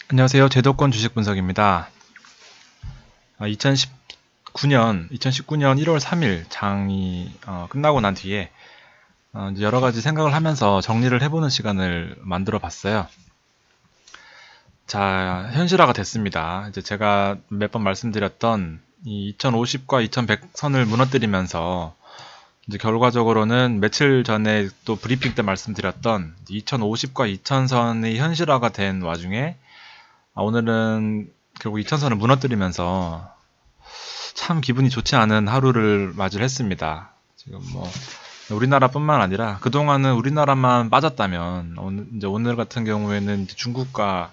안녕하세요. 제도권 주식 분석입니다. 2019년 1월 3일 장이 끝나고 난 뒤에 이제 여러 가지 생각을 하면서 정리를 해보는 시간을 만들어 봤어요. 자, 현실화가 됐습니다. 이제 제가 몇 번 말씀드렸던 이 2050과 2100 선을 무너뜨리면서 이제 결과적으로는 며칠 전에 또 브리핑 때 말씀드렸던 2050과 2000선이 현실화가 된 와중에 오늘은 결국 2000선을 무너뜨리면서 참 기분이 좋지 않은 하루를 맞이를 했습니다. 지금 뭐 우리나라뿐만 아니라 그동안은 우리나라만 빠졌다면 오늘 같은 경우에는 이제 중국과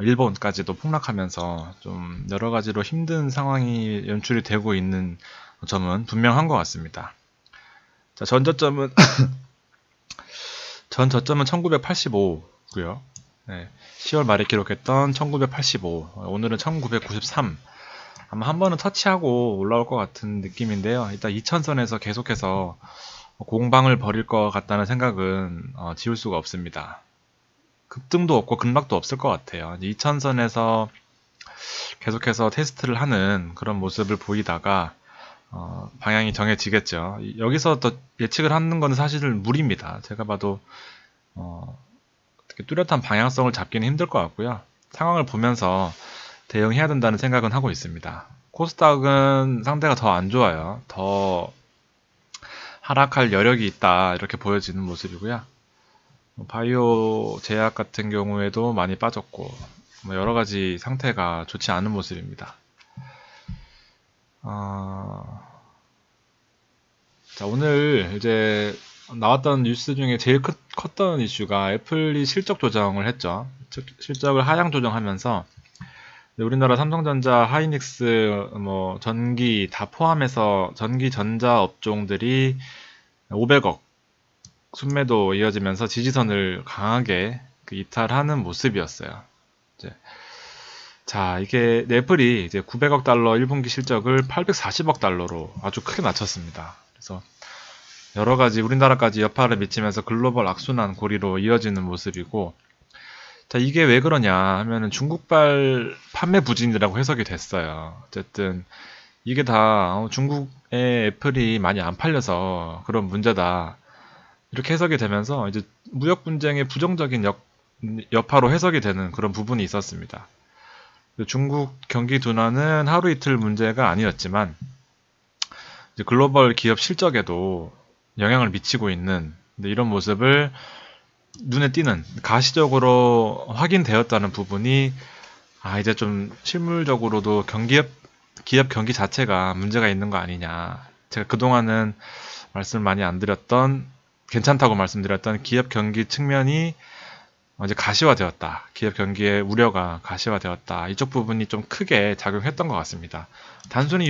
일본까지도 폭락하면서 좀 여러 가지로 힘든 상황이 연출이 되고 있는 점은 분명한 것 같습니다. 자, 전 저점은 1985고요. 네, 10월 말에 기록했던 1985, 오늘은 1993. 아마 한 번은 터치하고 올라올 것 같은 느낌인데요. 일단 2000선에서 계속해서 공방을 벌일 것 같다는 생각은 지울 수가 없습니다. 급등도 없고 급락도 없을 것 같아요. 2000선에서 계속해서 테스트를 하는 그런 모습을 보이다가 방향이 정해지겠죠. 여기서 더 예측을 하는 건 사실은 무리입니다. 제가 봐도 뚜렷한 방향성을 잡기는 힘들 것 같고요. 상황을 보면서 대응해야 된다는 생각은 하고 있습니다. 코스닥은 상대가 더 안 좋아요. 더 하락할 여력이 있다 이렇게 보여지는 모습이고요. 바이오 제약 같은 경우에도 많이 빠졌고 여러 가지 상태가 좋지 않은 모습입니다. 자, 오늘 이제 나왔던 뉴스 중에 제일 컸던 이슈가 애플이 실적 조정을 했죠. 실적을 하향 조정하면서 우리나라 삼성전자, 하이닉스, 전기 다 포함해서 전기 전자 업종들이 500억 순매도 이어지면서 지지선을 강하게 이탈하는 모습이었어요. 자, 이게 애플이 이제 900억 달러 1분기 실적을 840억 달러로 아주 크게 낮췄습니다. 그래서 여러 가지 우리나라까지 여파를 미치면서 글로벌 악순환 고리로 이어지는 모습이고, 자, 이게 왜 그러냐 하면은 중국발 판매 부진이라고 해석이 됐어요. 어쨌든 이게 다 중국의 애플이 많이 안 팔려서 그런 문제다 이렇게 해석이 되면서 이제 무역 분쟁의 부정적인 여파로 해석이 되는 그런 부분이 있었습니다. 중국 경기 둔화는 하루 이틀 문제가 아니었지만 이제 글로벌 기업 실적에도 영향을 미치고 있는 이런 모습을 눈에 띄는 가시적으로 확인되었다는 부분이 이제 좀 실물적으로도 기업 경기 자체가 문제가 있는 거 아니냐. 제가 그동안은 말씀을 많이 안 드렸던 괜찮다고 말씀드렸던 기업 경기 측면이 이제 가시화되었다. 기업 경기의 우려가 가시화되었다. 이쪽 부분이 좀 크게 작용했던 것 같습니다. 단순히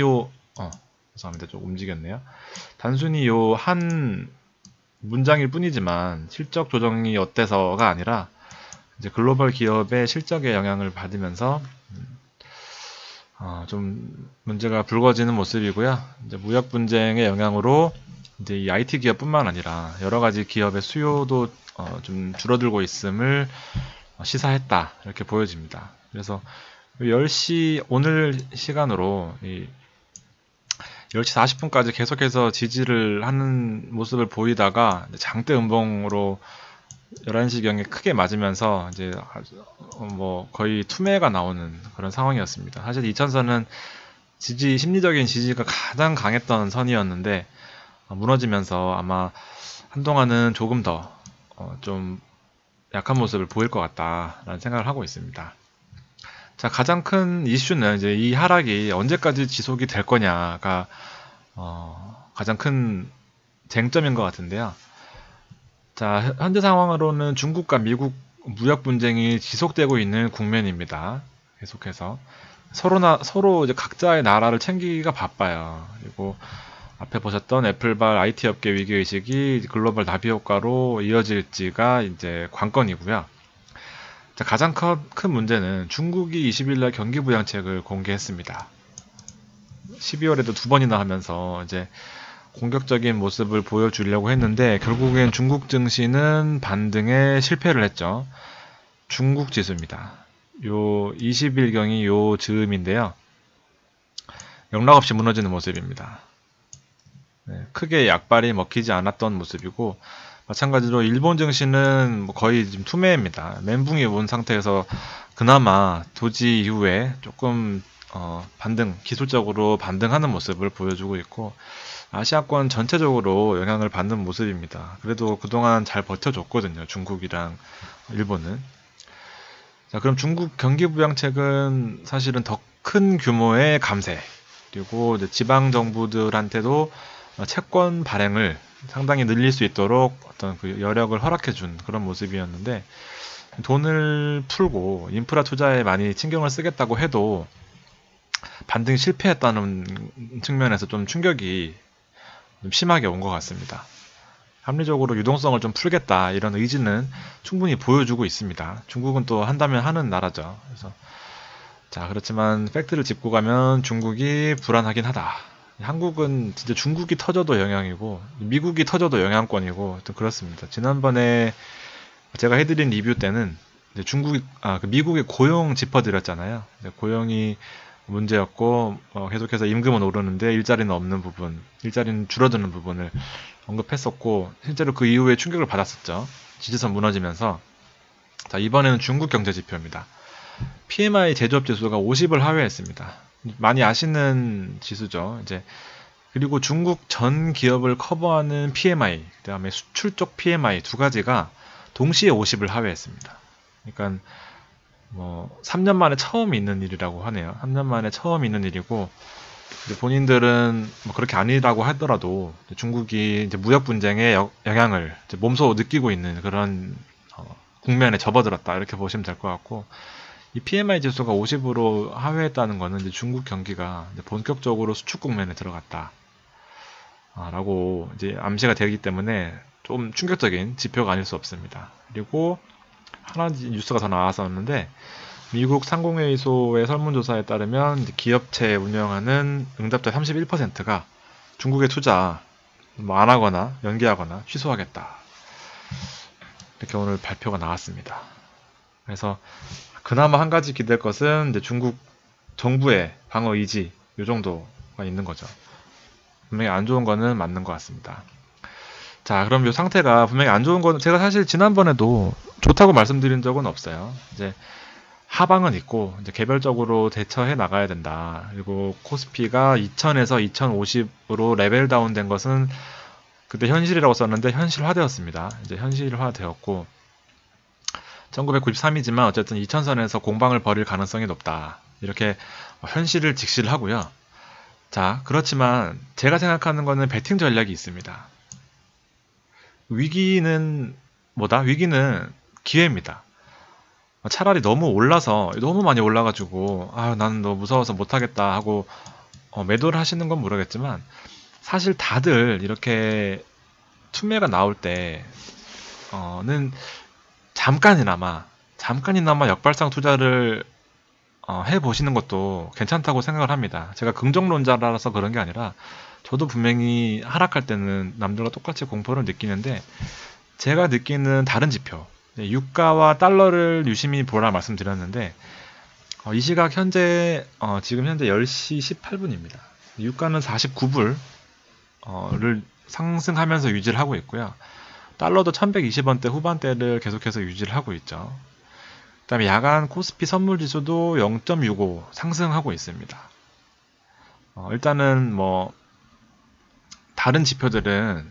죄송합니다. 좀 움직였네요. 단순히 요 한 문장일 뿐이지만 실적 조정이 어때서가 아니라 이제 글로벌 기업의 실적에 영향을 받으면서 좀 문제가 불거지는 모습이고요. 이제 무역 분쟁의 영향으로 이제 이 IT 기업뿐만 아니라 여러 가지 기업의 수요도 좀 줄어들고 있음을 시사했다 이렇게 보여집니다. 그래서 10시 오늘 시간으로 10시 40분까지 계속해서 지지를 하는 모습을 보이다가 장대 음봉으로 11시경에 크게 맞으면서 이제 거의 투매가 나오는 그런 상황이었습니다. 사실 2000선은 심리적인 지지가 가장 강했던 선이었는데 무너지면서 아마 한동안은 조금 더 좀 약한 모습을 보일 것 같다라는 생각을 하고 있습니다. 자, 가장 큰 이슈는 이제 이 하락이 언제까지 지속이 될 거냐가 가장 큰 쟁점인 것 같은데요. 자, 현재 상황으로는 중국과 미국 무역 분쟁이 지속되고 있는 국면입니다. 계속해서 서로 이제 각자의 나라를 챙기기가 바빠요. 그리고 앞에 보셨던 애플발 IT 업계 위기의식이 글로벌 나비 효과로 이어질지가 이제 관건이고요. 자, 가장 큰 문제는 중국이 20일날 경기부양책을 공개했습니다. 12월에도 2번이나 하면서 이제 공격적인 모습을 보여주려고 했는데 결국엔 중국 증시는 반등에 실패를 했죠. 중국 지수입니다. 요 20일경이 요 즈음인데요. 영락없이 무너지는 모습입니다. 네, 크게 약발이 먹히지 않았던 모습이고, 마찬가지로 일본 증시는 뭐 거의 지금 투매입니다. 멘붕이 온 상태에서 그나마 도지 이후에 조금 반등, 기술적으로 반등하는 모습을 보여주고 있고, 아시아권 전체적으로 영향을 받는 모습입니다. 그래도 그동안 잘 버텨줬거든요. 중국이랑 일본은. 자, 그럼 중국 경기부양책은 사실은 더 큰 규모의 감세, 그리고 이제 지방 정부들한테도 채권 발행을 상당히 늘릴 수 있도록 어떤 그 여력을 허락해준 그런 모습이었는데, 돈을 풀고 인프라 투자에 많이 신경을 쓰겠다고 해도 반등이 실패했다는 측면에서 좀 충격이 좀 심하게 온 것 같습니다. 합리적으로 유동성을 좀 풀겠다 이런 의지는 충분히 보여주고 있습니다. 중국은 또 한다면 하는 나라죠. 그래서 자, 그렇지만 팩트를 짚고 가면 중국이 불안하긴 하다. 한국은 진짜 중국이 터져도 영향이고 미국이 터져도 영향권이고 또 그렇습니다. 지난번에 제가 해드린 리뷰 때는 그 미국의 고용 짚어드렸잖아요. 고용이 문제였고 계속해서 임금은 오르는데 일자리는 없는 부분, 일자리는 줄어드는 부분을 언급했었고 실제로 그 이후에 충격을 받았었죠. 지지선 무너지면서. 자, 이번에는 중국 경제 지표입니다. PMI 제조업 지수가 50을 하회했습니다. 많이 아시는 지수죠. 이제 그리고 중국 전 기업을 커버하는 PMI, 그다음에 수출 쪽 PMI 두 가지가 동시에 50을 하회했습니다. 그러니까 뭐 3년 만에 처음 있는 일이라고 하네요. 3년 만에 처음 있는 일이고 본인들은 뭐 그렇게 아니라고 하더라도 중국이 이제 무역 분쟁의 영향을 이제 몸소 느끼고 있는 그런 국면에 접어들었다 이렇게 보시면 될 것 같고, 이 PMI 지수가 50으로 하회했다는 것은 이제 중국 경기가 이제 본격적으로 수축 국면에 들어갔다 라고 이제 암시가 되기 때문에 좀 충격적인 지표가 아닐 수 없습니다. 그리고 하나 뉴스가 더 나왔었는데, 미국 상공회의소의 설문조사에 따르면 기업체 운영하는 응답자 31%가 중국의 투자 뭐 안 하거나 연기하거나 취소하겠다. 이렇게 오늘 발표가 나왔습니다. 그래서 그나마 한 가지 기댈 것은 이제 중국 정부의 방어 의지 이 정도가 있는 거죠. 분명히 안 좋은 거는 맞는 것 같습니다. 자, 그럼 이 상태가 분명히 안 좋은 거는 제가 사실 지난번에도 좋다고 말씀드린 적은 없어요. 이제 하방은 있고 이제 개별적으로 대처해 나가야 된다. 그리고 코스피가 2000에서 2050으로 레벨 다운된 것은 그때 현실이라고 썼는데 현실화되었습니다. 이제 현실화되었고 1993이지만 어쨌든 2000선에서 공방을 벌일 가능성이 높다. 이렇게 현실을 직시를 하고요. 자, 그렇지만 제가 생각하는 거는 배팅 전략이 있습니다. 위기는 뭐다? 위기는 기회입니다. 차라리 너무 올라서 너무 많이 올라가지고 나는 너무 무서워서 못하겠다 하고 매도를 하시는 건 모르겠지만, 사실 다들 이렇게 투매가 나올 때는 잠깐이나마 역발상 투자를 해보시는 것도 괜찮다고 생각을 합니다. 제가 긍정론자라서 그런 게 아니라 저도 분명히 하락할 때는 남들과 똑같이 공포를 느끼는데, 제가 느끼는 다른 지표, 유가와 달러를 유심히 보라 말씀드렸는데 이 시각 지금 현재 10시 18분입니다. 유가는 49불을 상승하면서 유지를 하고 있고요. 달러도 1120원대 후반대를 계속해서 유지를 하고 있죠. 그 다음에 야간 코스피 선물지수도 0.65 상승하고 있습니다. 일단은 뭐 다른 지표들은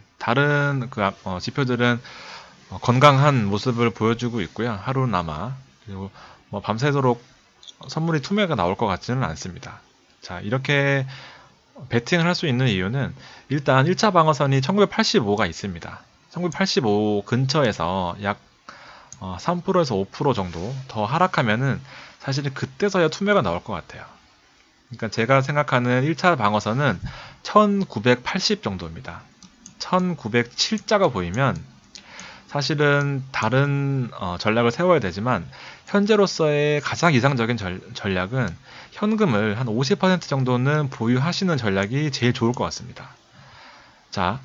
건강한 모습을 보여주고 있고요. 하루나마. 그리고 뭐 밤새도록 선물이 투매가 나올 것 같지는 않습니다. 자, 이렇게 베팅을 할 수 있는 이유는 일단 1차 방어선이 1985가 있습니다. 1985 근처에서 약 3%에서 5% 정도 더 하락하면은 사실은 그때서야 투매가 나올 것 같아요. 그러니까 제가 생각하는 1차 방어선은 1980 정도입니다. 1907자가 보이면 사실은 다른 전략을 세워야 되지만, 현재로서의 가장 이상적인 전략은 현금을 한 50% 정도는 보유하시는 전략이 제일 좋을 것 같습니다. 자,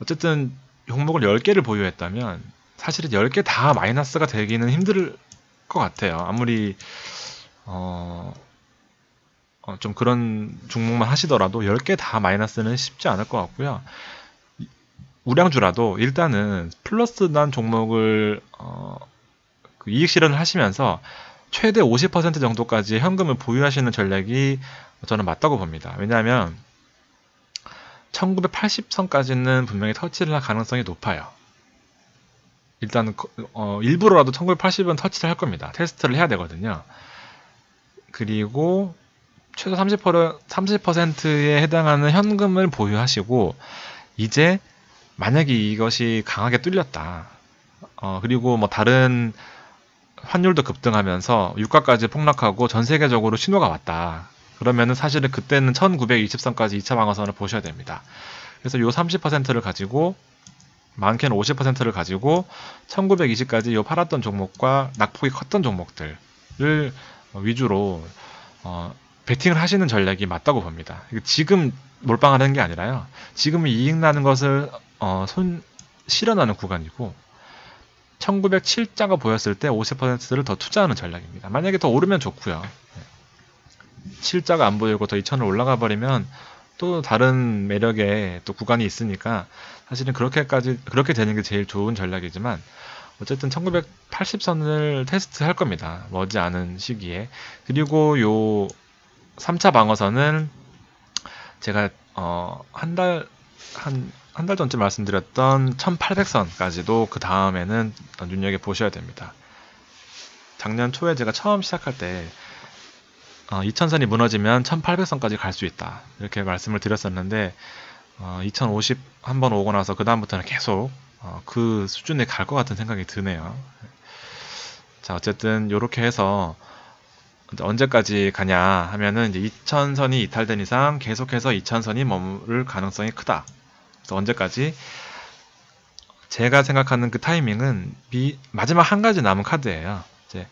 어쨌든 종목을 10개를 보유했다면 사실은 10개 다 마이너스가 되기는 힘들 것 같아요. 아무리 좀 그런 종목만 하시더라도 10개 다 마이너스는 쉽지 않을 것 같고요. 우량주라도 일단은 플러스 난 종목을 그 이익 실현을 하시면서 최대 50% 정도까지 현금을 보유하시는 전략이 저는 맞다고 봅니다. 왜냐하면 1980선까지는 분명히 터치를 할 가능성이 높아요. 일단 일부러라도 1980은 터치를 할 겁니다. 테스트를 해야 되거든요. 그리고 최소 30%에 해당하는 현금을 보유하시고, 이제 만약에 이것이 강하게 뚫렸다. 그리고 뭐 다른 환율도 급등하면서 유가까지 폭락하고 전 세계적으로 신호가 왔다. 그러면은 사실은 그때는 1920선까지 2차 방어선을 보셔야 됩니다. 그래서 요 30%를 가지고, 많게는 50%를 가지고 1920까지 요 팔았던 종목과 낙폭이 컸던 종목들을 위주로 베팅을 하시는 전략이 맞다고 봅니다. 지금 몰빵하는 게 아니라요. 지금 이익 나는 것을 실현하는 구간이고, 1907자가 보였을 때 50%를 더 투자하는 전략입니다. 만약에 더 오르면 좋고요. 7자가 안 보이고 더 2000을 올라가 버리면 또 다른 매력의 또 구간이 있으니까 사실은 그렇게 되는 게 제일 좋은 전략이지만, 어쨌든 1980선을 테스트할 겁니다. 머지않은 시기에. 그리고 요 3차 방어선은 제가 한 달 전쯤 말씀드렸던 1800선까지도 그 다음에는 눈여겨보셔야 됩니다. 작년 초에 제가 처음 시작할 때 2000선이 무너지면 1800선까지 갈 수 있다, 이렇게 말씀을 드렸었는데 2050 한번 오고 나서 그 다음부터는 계속 그 수준에 갈 것 같은 생각이 드네요. 자, 어쨌든 이렇게 해서 언제까지 가냐 하면은 이제 2000선이 이탈된 이상 계속해서 2000선이 머무를 가능성이 크다. 그래서 언제까지? 제가 생각하는 그 타이밍은 마지막 한 가지 남은 카드예요. 이제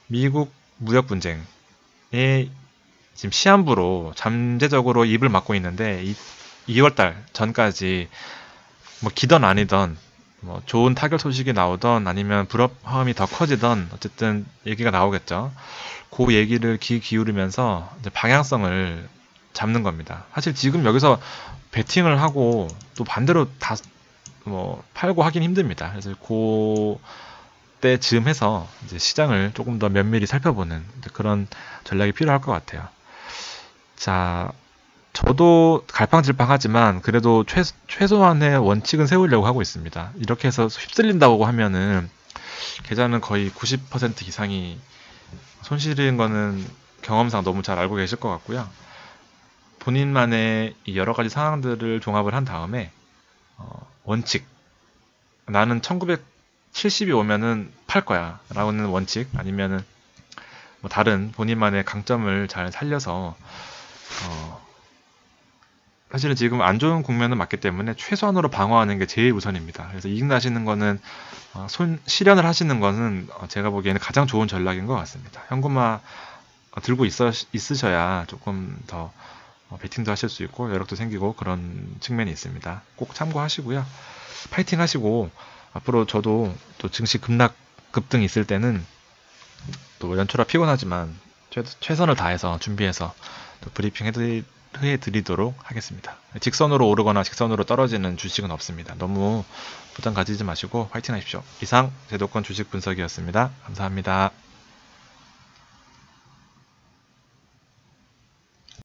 미국 무역 분쟁에 지금 시한부로 잠재적으로 입을 막고 있는데 2월달 전까지 뭐 기던 아니던 뭐 좋은 타결 소식이 나오던 아니면 불협화음이 더 커지던 어쨌든 얘기가 나오겠죠. 그 얘기를 귀 기울이면서 이제 방향성을 잡는 겁니다. 사실 지금 여기서 베팅을 하고 또 반대로 다 뭐 팔고 하긴 힘듭니다. 그래서 그때 즈음해서 이제 시장을 조금 더 면밀히 살펴보는 그런 전략이 필요할 것 같아요. 자, 저도 갈팡질팡하지만 그래도 최소한의 원칙은 세우려고 하고 있습니다. 이렇게 해서 휩쓸린다고 하면은 계좌는 거의 90% 이상이 손실인 거는 경험상 너무 잘 알고 계실 것 같고요. 본인만의 여러 가지 상황들을 종합을 한 다음에 원칙, 나는 1970이 오면은 팔 거야 라는 원칙, 아니면은 뭐 다른 본인만의 강점을 잘 살려서 사실은 지금 안 좋은 국면은 맞기 때문에 최소한으로 방어하는 게 제일 우선입니다. 그래서 이익 나시는 거는 실현을 하시는 거는 제가 보기에는 가장 좋은 전략인 것 같습니다. 현금화 들고 있으셔야 조금 더 베팅도 하실 수 있고 여력도 생기고 그런 측면이 있습니다. 꼭 참고하시고요. 파이팅 하시고, 앞으로 저도 또 증시 급등이 있을 때는 또 연초라 피곤하지만 최선을 다해서 준비해서 또 브리핑 해드리도록 하겠습니다. 직선으로 오르거나 직선으로 떨어지는 주식은 없습니다. 너무 부담 가지지 마시고 파이팅 하십시오. 이상 제도권 주식 분석이었습니다. 감사합니다.